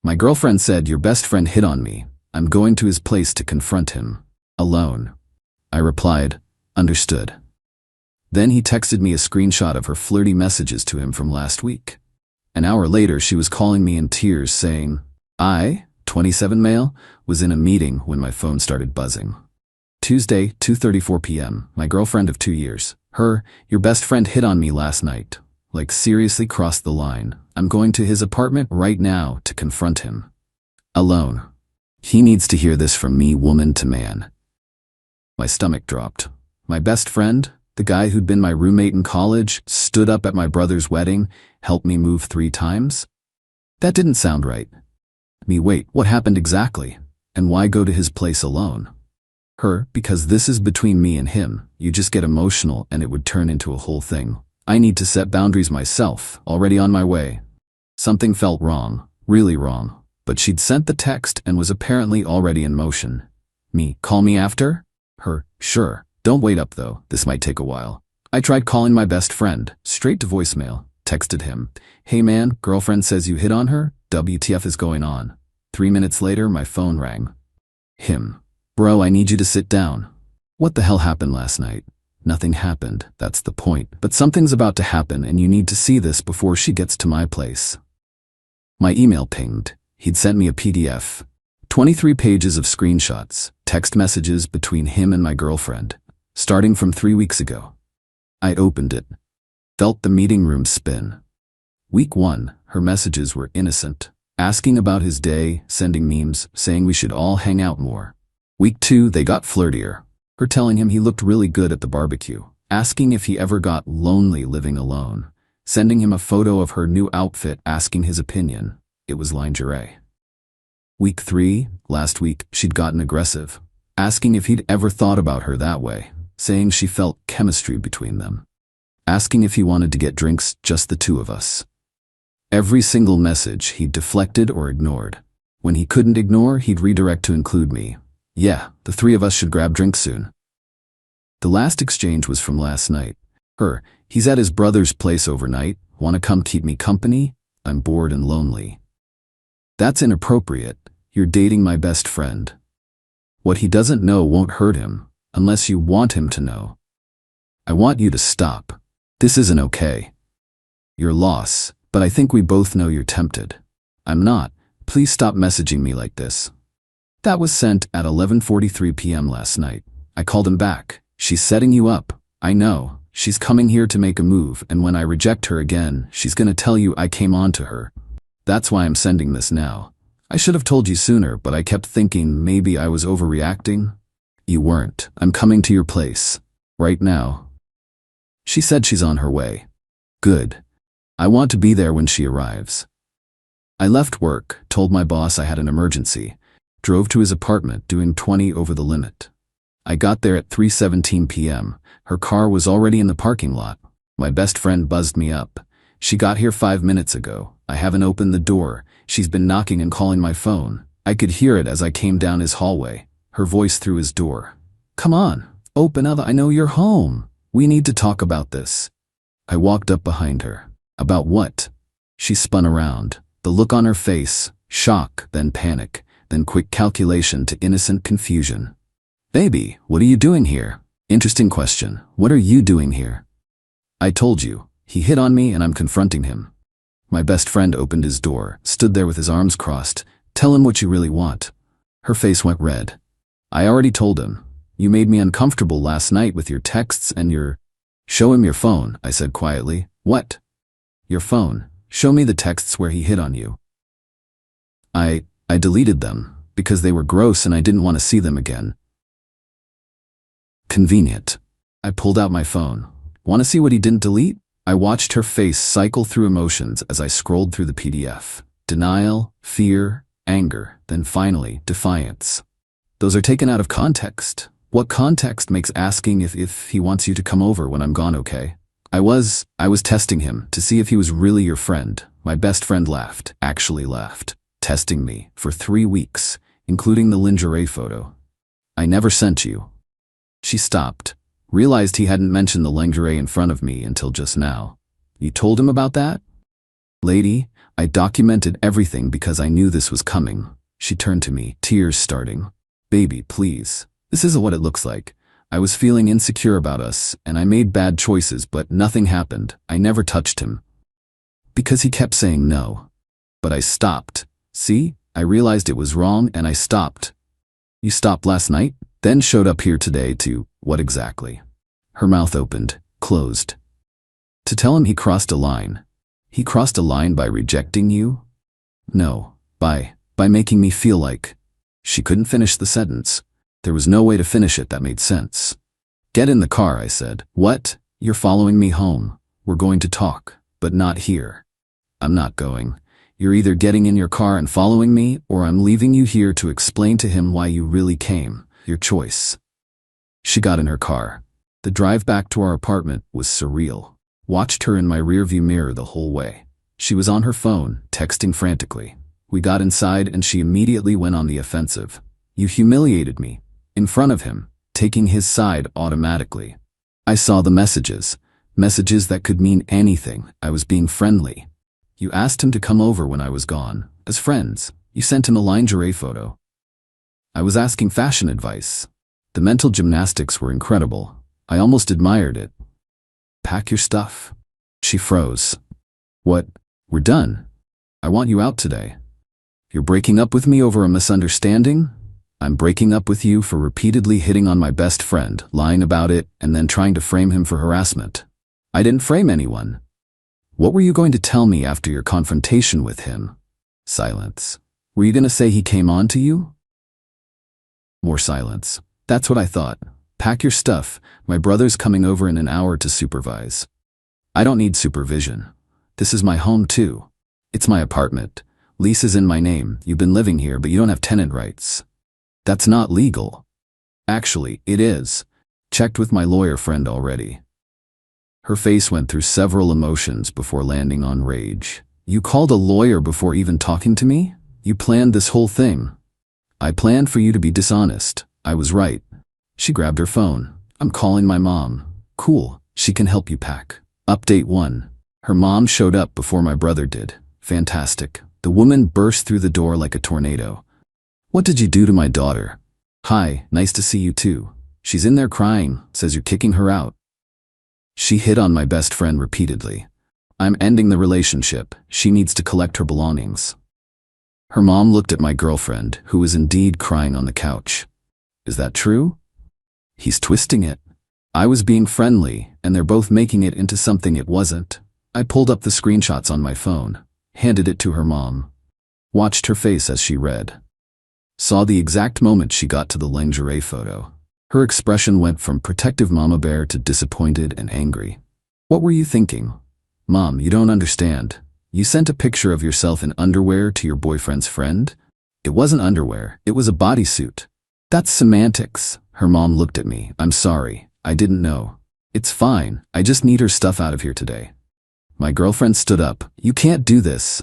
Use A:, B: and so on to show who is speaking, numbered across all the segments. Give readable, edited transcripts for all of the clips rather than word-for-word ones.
A: My girlfriend said your best friend hit on me. I'm going to his place to confront him. Alone. I replied, understood. Then he texted me a screenshot of her flirty messages to him from last week. An hour later, she was calling me in tears saying, I, 27 male, was in a meeting when my phone started buzzing. Tuesday, 2:34 p.m., my girlfriend of 2 years. Your best friend hit on me last night. Like seriously crossed the line. I'm going to his apartment right now to confront him. Alone. He needs to hear this from me, woman to man. My stomach dropped. My best friend, the guy who'd been my roommate in college, stood up at my brother's wedding, helped me move 3 times? That didn't sound right. Wait, what happened exactly? And why go to his place alone? Because this is between me and him. You just get emotional and it would turn into a whole thing. I need to set boundaries myself, already on my way. Something felt wrong, really wrong, but she'd sent the text and was apparently already in motion. Call me after? Sure. Don't wait up though, this might take a while. I tried calling my best friend, straight to voicemail, texted him, hey man, girlfriend says you hit on her, WTF is going on? 3 minutes later, my phone rang. Him. Bro, I need you to sit down. What the hell happened last night? Nothing happened, that's the point. But something's about to happen and you need to see this before she gets to my place. My email pinged. He'd sent me a PDF. 23 pages of screenshots, text messages between him and my girlfriend, starting from 3 weeks ago. I opened it. Felt the meeting room spin. Week 1, her messages were innocent. Asking about his day, sending memes, saying we should all hang out more. Week 2, they got flirtier. Her telling him he looked really good at the barbecue, asking if he ever got lonely living alone, sending him a photo of her new outfit, asking his opinion. It was lingerie. Week 3, last week, she'd gotten aggressive, asking if he'd ever thought about her that way, saying she felt chemistry between them, asking if he wanted to get drinks, just the 2 of us. Every single message he'd deflected or ignored. When he couldn't ignore, he'd redirect to include me. Yeah, the 3 of us should grab drinks soon. The last exchange was from last night. He's at his brother's place overnight. Want to come keep me company? I'm bored and lonely. That's inappropriate. You're dating my best friend. What he doesn't know won't hurt him, unless you want him to know. I want you to stop. This isn't okay. Your loss, but I think we both know you're tempted. I'm not. Please stop messaging me like this. That was sent at 11:43 p.m. last night. I called him back. She's setting you up. I know. She's coming here to make a move, and when I reject her again, she's gonna tell you I came on to her. That's why I'm sending this now. I should have told you sooner, but I kept thinking maybe I was overreacting. You weren't. I'm coming to your place. Right now. She said she's on her way. Good. I want to be there when she arrives. I left work, told my boss I had an emergency. Drove to his apartment doing 20 over the limit. I got there at 3:17 p.m. Her car was already in the parking lot. My best friend buzzed me up. She got here 5 minutes ago. I haven't opened the door. She's been knocking and calling my phone. I could hear it as I came down his hallway. Her voice through his door. Come on, open up. I know you're home. We need to talk about this. I walked up behind her. About what? She spun around. The look on her face, shock, then panic. Then quick calculation to innocent confusion. Baby, what are you doing here? Interesting question. What are you doing here? I told you. He hit on me and I'm confronting him. My best friend opened his door, stood there with his arms crossed. Tell him what you really want. Her face went red. I already told him. You made me uncomfortable last night with your texts and your... Show him your phone, I said quietly. What? Your phone. Show me the texts where he hit on you. I deleted them, because they were gross and I didn't want to see them again. Convenient. I pulled out my phone. Want to see what he didn't delete? I watched her face cycle through emotions as I scrolled through the PDF. Denial, fear, anger, then finally, defiance. Those are taken out of context. What context makes asking if he wants you to come over when I'm gone okay? I was testing him to see if he was really your friend. My best friend laughed, actually laughed. Testing me for 3 weeks, including the lingerie photo. I never sent you. She stopped, realized he hadn't mentioned the lingerie in front of me until just now. You told him about that? Lady, I documented everything because I knew this was coming. She turned to me, tears starting. Baby, please. This isn't what it looks like. I was feeling insecure about us, and I made bad choices, but nothing happened. I never touched him. Because he kept saying no. But I stopped. See? I realized it was wrong, and I stopped. You stopped last night? Then showed up here today to, what exactly? Her mouth opened, closed. To tell him he crossed a line. He crossed a line by rejecting you? No, by making me feel like. She couldn't finish the sentence. There was no way to finish it that made sense. Get in the car, I said. What? You're following me home. We're going to talk, but not here. I'm not going. You're either getting in your car and following me, or I'm leaving you here to explain to him why you really came. Your choice. She got in her car. The drive back to our apartment was surreal. Watched her in my rearview mirror the whole way. She was on her phone, texting frantically. We got inside and she immediately went on the offensive. You humiliated me. In front of him, taking his side automatically. I saw the messages. Messages that could mean anything. I was being friendly. You asked him to come over when I was gone. As friends, you sent him a lingerie photo. I was asking fashion advice. The mental gymnastics were incredible. I almost admired it. Pack your stuff. She froze. What? We're done. I want you out today. You're breaking up with me over a misunderstanding? I'm breaking up with you for repeatedly hitting on my best friend, lying about it, and then trying to frame him for harassment. I didn't frame anyone. What were you going to tell me after your confrontation with him? Silence. Were you going to say he came on to you? More silence. That's what I thought. Pack your stuff. My brother's coming over in an hour to supervise. I don't need supervision. This is my home too. It's my apartment. Lease is in my name. You've been living here, but you don't have tenant rights. That's not legal. Actually, it is. Checked with my lawyer friend already. Her face went through several emotions before landing on rage. You called a lawyer before even talking to me? You planned this whole thing. I planned for you to be dishonest. I was right. She grabbed her phone. I'm calling my mom. Cool. She can help you pack. Update 1. Her mom showed up before my brother did. Fantastic. The woman burst through the door like a tornado. What did you do to my daughter? Hi, nice to see you too. She's in there crying, says you're kicking her out. She hit on my best friend repeatedly. I'm ending the relationship. She needs to collect her belongings. Her mom looked at my girlfriend, who was indeed crying on the couch. Is that true? He's twisting it. I was being friendly, and they're both making it into something it wasn't. I pulled up the screenshots on my phone, handed it to her mom. Watched her face as she read. Saw the exact moment she got to the lingerie photo. Her expression went from protective mama bear to disappointed and angry. What were you thinking? Mom, you don't understand. You sent a picture of yourself in underwear to your boyfriend's friend? It wasn't underwear, it was a bodysuit. That's semantics. Her mom looked at me. I'm sorry. I didn't know. It's fine. I just need her stuff out of here today. My girlfriend stood up. You can't do this.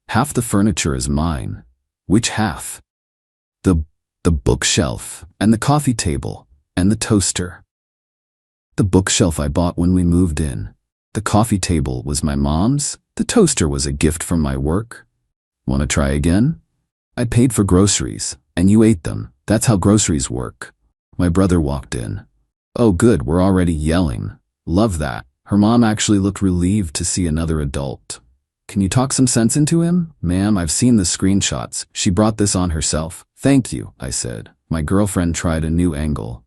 A: Half the furniture is mine. Which half? The bookshelf, and the coffee table, and the toaster. The bookshelf I bought when we moved in. The coffee table was my mom's. The toaster was a gift from my work. Want to try again? I paid for groceries, and you ate them. That's how groceries work. My brother walked in. Oh good, we're already yelling. Love that. Her mom actually looked relieved to see another adult. Can you talk some sense into him? Ma'am, I've seen the screenshots. She brought this on herself. Thank you, I said. My girlfriend tried a new angle.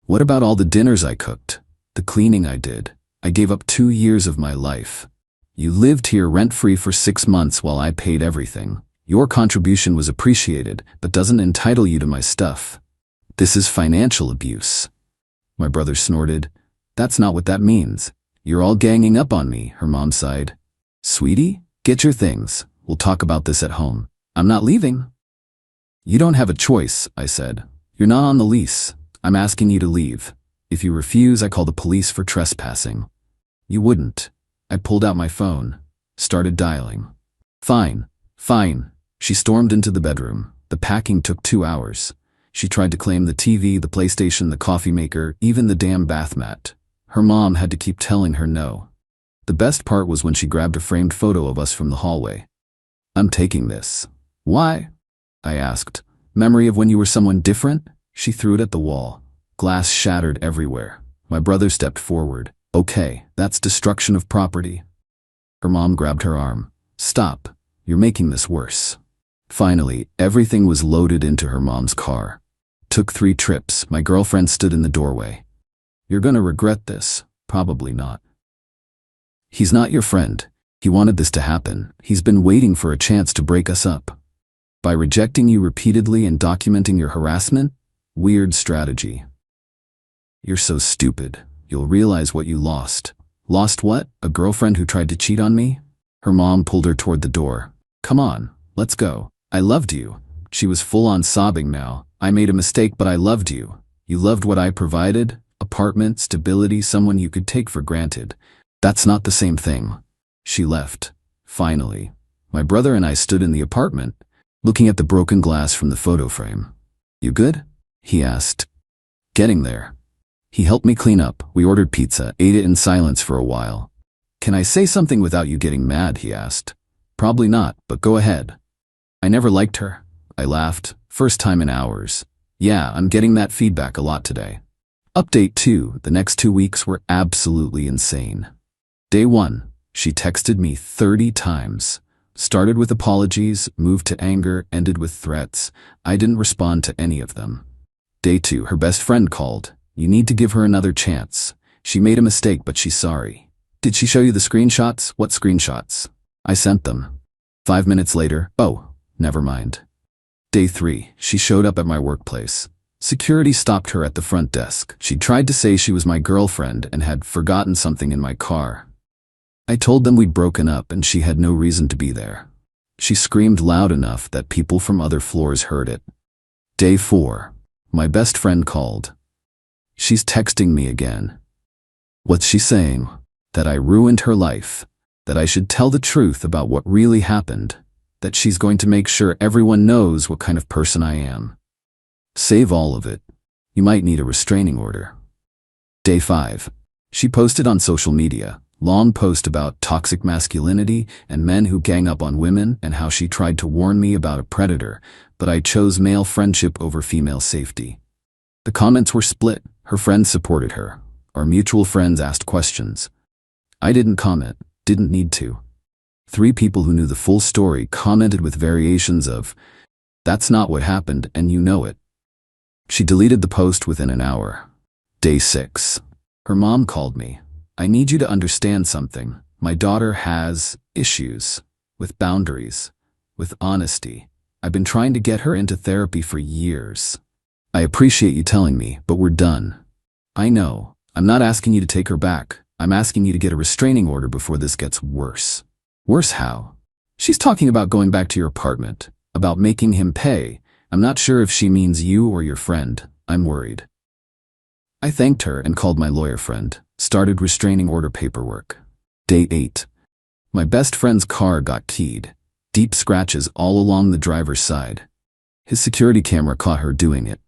A: What about all the dinners I cooked? The cleaning I did? I gave up 2 years of my life. You lived here rent-free for 6 months while I paid everything. Your contribution was appreciated, but doesn't entitle you to my stuff. This is financial abuse. My brother snorted. That's not what that means. You're all ganging up on me, her mom sighed. Sweetie, get your things. We'll talk about this at home. I'm not leaving. You don't have a choice, I said. You're not on the lease. I'm asking you to leave. If you refuse, I call the police for trespassing. You wouldn't. I pulled out my phone, started dialing. Fine, fine. She stormed into the bedroom. The packing took 2 hours. She tried to claim the TV, the PlayStation, the coffee maker, even the damn bath mat. Her mom had to keep telling her no. The best part was when she grabbed a framed photo of us from the hallway. I'm taking this. Why? I asked. Memory of when you were someone different? She threw it at the wall. Glass shattered everywhere. My brother stepped forward. Okay, that's destruction of property. Her mom grabbed her arm. Stop. You're making this worse. Finally, everything was loaded into her mom's car. Took 3 trips. My girlfriend stood in the doorway. You're gonna regret this. Probably not. He's not your friend. He wanted this to happen. He's been waiting for a chance to break us up. By rejecting you repeatedly and documenting your harassment? Weird strategy. You're so stupid. You'll realize what you lost. Lost what? A girlfriend who tried to cheat on me? Her mom pulled her toward the door. Come on, let's go. I loved you. She was full on sobbing now. I made a mistake, but I loved you. You loved what I provided? Apartment, stability, someone you could take for granted. That's not the same thing. She left. Finally, my brother and I stood in the apartment, looking at the broken glass from the photo frame. You good? He asked. Getting there. He helped me clean up. We ordered pizza, ate it in silence for a while. Can I say something without you getting mad? He asked. Probably not, but go ahead. I never liked her. I laughed. First time in hours. Yeah, I'm getting that feedback a lot today. Update 2. The next 2 weeks were absolutely insane. Day 1. She texted me 30 times. Started with apologies, moved to anger, ended with threats. I didn't respond to any of them. Day 2. Her best friend called. You need to give her another chance. She made a mistake, but she's sorry. Did she show you the screenshots? What screenshots? I sent them. 5 minutes later, oh, never mind. Day 3. She showed up at my workplace. Security stopped her at the front desk. She tried to say she was my girlfriend and had forgotten something in my car. I told them we'd broken up and she had no reason to be there. She screamed loud enough that people from other floors heard it. Day 4. My best friend called. She's texting me again. What's she saying? That I ruined her life. That I should tell the truth about what really happened. That she's going to make sure everyone knows what kind of person I am. Save all of it. You might need a restraining order. Day 5. She posted on social media. Long post about toxic masculinity and men who gang up on women and how she tried to warn me about a predator, but I chose male friendship over female safety. The comments were split. Her friends supported her. Our mutual friends asked questions. I didn't comment, didn't need to. 3 people who knew the full story commented with variations of, "That's not what happened and you know it." She deleted the post within an hour. Day 6. Her mom called me. I need you to understand something. My daughter has issues with boundaries, with honesty. I've been trying to get her into therapy for years. I appreciate you telling me, but we're done. I know. I'm not asking you to take her back. I'm asking you to get a restraining order before this gets worse. Worse how? She's talking about going back to your apartment, about making him pay. I'm not sure if she means you or your friend. I'm worried. I thanked her and called my lawyer friend. Started restraining order paperwork. Day 8. My best friend's car got keyed. Deep scratches all along the driver's side. His security camera caught her doing it.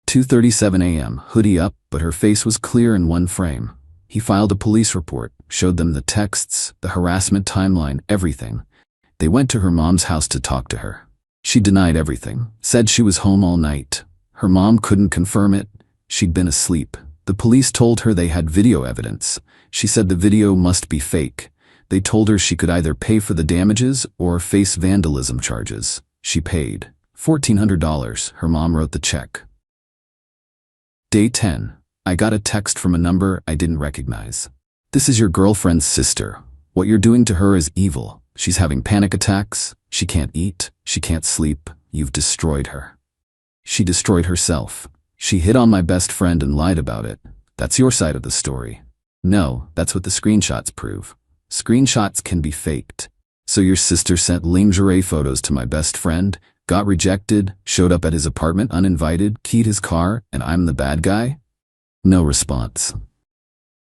A: 2:37 a.m., hoodie up, but her face was clear in one frame. He filed a police report, showed them the texts, the harassment timeline, everything. They went to her mom's house to talk to her. She denied everything, said she was home all night. Her mom couldn't confirm it. She'd been asleep. The police told her they had video evidence. She said the video must be fake. They told her she could either pay for the damages or face vandalism charges. She paid $1,400. Her mom wrote the check. Day 10. I got a text from a number I didn't recognize. This is your girlfriend's sister. What you're doing to her is evil. She's having panic attacks. She can't eat. She can't sleep. You've destroyed her. She destroyed herself. She hit on my best friend and lied about it. That's your side of the story. No, that's what the screenshots prove. Screenshots can be faked. So your sister sent lingerie photos to my best friend, got rejected, showed up at his apartment uninvited, keyed his car, and I'm the bad guy? No response.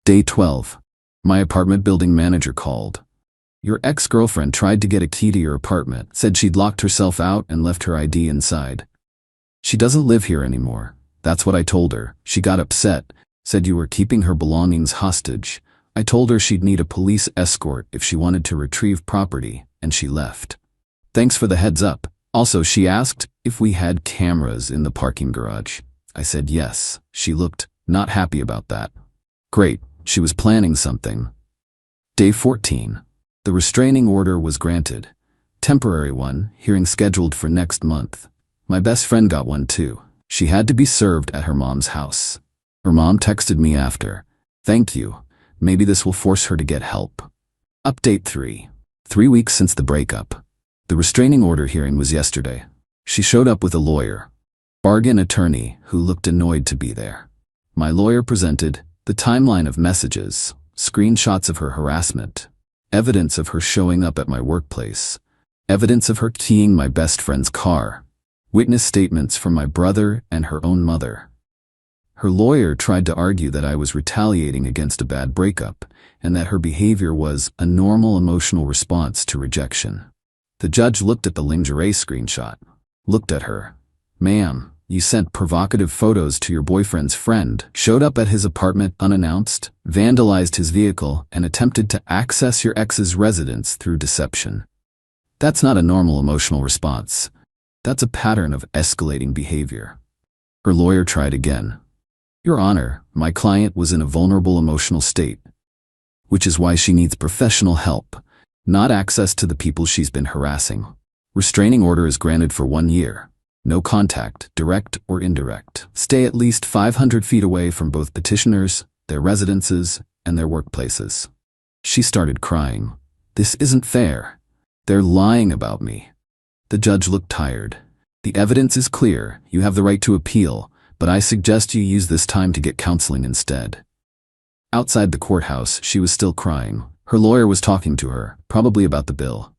A: Day 12. My apartment building manager called. Your ex-girlfriend tried to get a key to your apartment, said she'd locked herself out and left her ID inside. She doesn't live here anymore. That's what I told her. She got upset, said you were keeping her belongings hostage. I told her she'd need a police escort if she wanted to retrieve property, and she left. Thanks for the heads up. Also, she asked if we had cameras in the parking garage. I said yes. She looked not happy about that. Great, she was planning something. Day 14. The restraining order was granted. Temporary one, hearing scheduled for next month. My best friend got one too. She had to be served at her mom's house. Her mom texted me after. Thank you. Maybe this will force her to get help. Update 3. 3 weeks since the breakup. The restraining order hearing was yesterday. She showed up with a lawyer, bargain attorney, who looked annoyed to be there. My lawyer presented the timeline of messages, screenshots of her harassment, evidence of her showing up at my workplace, evidence of her keying my best friend's car, witness statements from my brother and her own mother. Her lawyer tried to argue that I was retaliating against a bad breakup and that her behavior was a normal emotional response to rejection. The judge looked at the lingerie screenshot, looked at her. Ma'am, you sent provocative photos to your boyfriend's friend, showed up at his apartment unannounced, vandalized his vehicle, and attempted to access your ex's residence through deception. That's not a normal emotional response. That's a pattern of escalating behavior. Her lawyer tried again. Your Honor, my client was in a vulnerable emotional state, which is why she needs professional help, not access to the people she's been harassing. Restraining order is granted for 1 year. No contact, direct or indirect. Stay at least 500 feet away from both petitioners, their residences, and their workplaces. She started crying. This isn't fair. They're lying about me. The judge looked tired. The evidence is clear. You have the right to appeal, but I suggest you use this time to get counseling instead. Outside the courthouse, she was still crying. Her lawyer was talking to her, probably about the bill.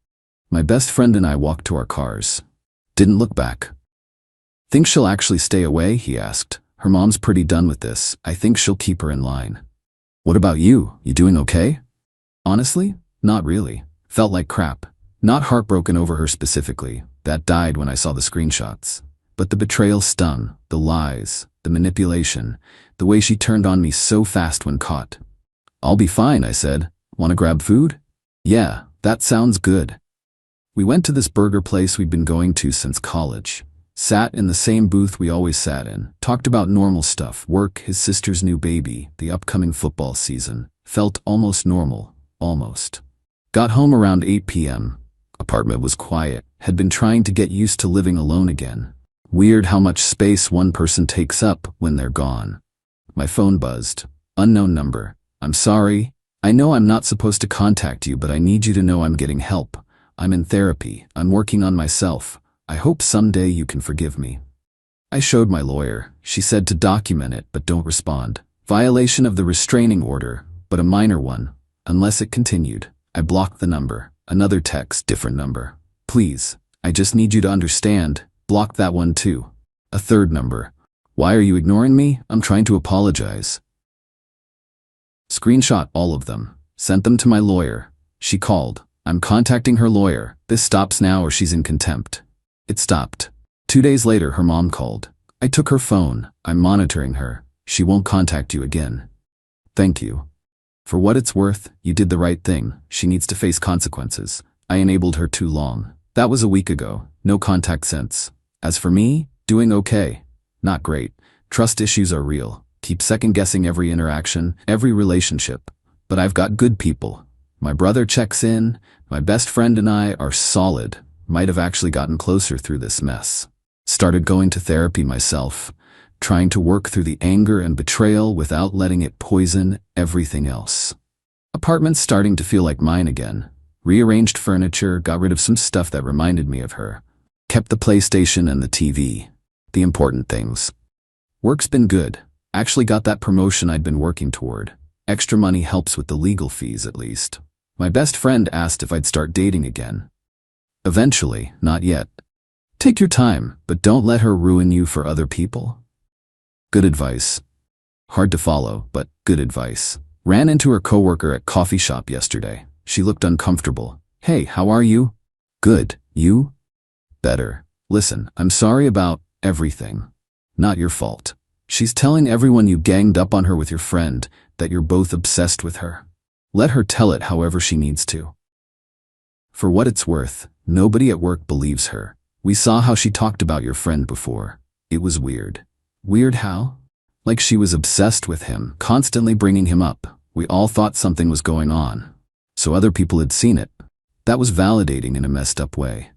A: My best friend and I walked to our cars. Didn't look back. Think she'll actually stay away? He asked. Her mom's pretty done with this. I think she'll keep her in line. What about you? You doing okay? Honestly, not really. Felt like crap. Not heartbroken over her specifically. That died when I saw the screenshots. But the betrayal stung, the lies, the manipulation, the way she turned on me so fast when caught. I'll be fine, I said. Want to grab food? Yeah, that sounds good. We went to this burger place we'd been going to since college. Sat in the same booth we always sat in. Talked about normal stuff, work, his sister's new baby, the upcoming football season. Felt almost normal, almost. Got home around 8 p.m. Apartment was quiet. Had been trying to get used to living alone again. Weird how much space one person takes up when they're gone. My phone buzzed. Unknown number. I'm sorry. I know I'm not supposed to contact you, but I need you to know I'm getting help. I'm in therapy. I'm working on myself. I hope someday you can forgive me. I showed my lawyer. She said to document it, but don't respond. Violation of the restraining order, but a minor one. Unless it continued. I blocked the number. Another text, different number. Please, I just need you to understand. Block that one too. A third number. Why are you ignoring me? I'm trying to apologize. Screenshot all of them. Sent them to my lawyer. She called. I'm contacting her lawyer. This stops now or she's in contempt. It stopped. 2 days later, her mom called. I took her phone. I'm monitoring her. She won't contact you again. Thank you. For what it's worth, you did the right thing. She needs to face consequences. I enabled her too long. That was a week ago. No contact since. As for me, doing okay. Not great. Trust issues are real. Keep second-guessing every interaction, every relationship. But I've got good people. My brother checks in. My best friend and I are solid. Might have actually gotten closer through this mess. Started going to therapy myself. Trying to work through the anger and betrayal without letting it poison everything else. Apartment's starting to feel like mine again. Rearranged furniture, got rid of some stuff that reminded me of her. Kept the PlayStation and the TV. The important things. Work's been good. Actually got that promotion I'd been working toward. Extra money helps with the legal fees at least. My best friend asked if I'd start dating again. Eventually, not yet. Take your time, but don't let her ruin you for other people. Good advice. Hard to follow, but good advice. Ran into her coworker at coffee shop yesterday. She looked uncomfortable. Hey, how are you? Good. You? Better. Listen, I'm sorry about everything. Not your fault. She's telling everyone you ganged up on her with your friend, that you're both obsessed with her. Let her tell it however she needs to. For what it's worth, Nobody at work believes her. We saw how she talked about your friend before. It was weird. Weird how? Like she was obsessed with him, constantly bringing him up. We all thought something was going on. So other people had seen it. That was validating in a messed up way.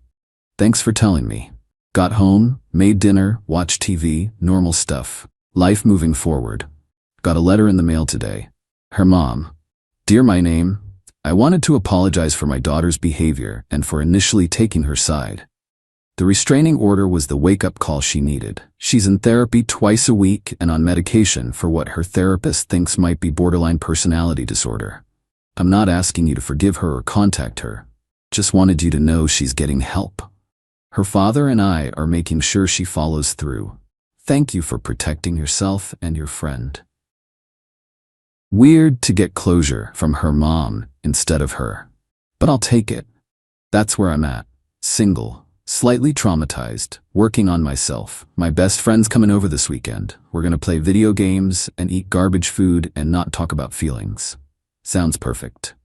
A: Thanks for telling me. Got home, made dinner, watched TV, normal stuff. Life moving forward. Got a letter in the mail today. Her mom. Dear my name, I wanted to apologize for my daughter's behavior and for initially taking her side. The restraining order was the wake-up call she needed. She's in therapy twice a week and on medication for what her therapist thinks might be borderline personality disorder. I'm not asking you to forgive her or contact her. Just wanted you to know she's getting help. Her father and I are making sure she follows through. Thank you for protecting yourself and your friend. Weird to get closure from her mom instead of her. But I'll take it. That's where I'm at. Single, slightly traumatized, working on myself. My best friend's coming over this weekend. We're gonna play video games and eat garbage food and not talk about feelings. Sounds perfect.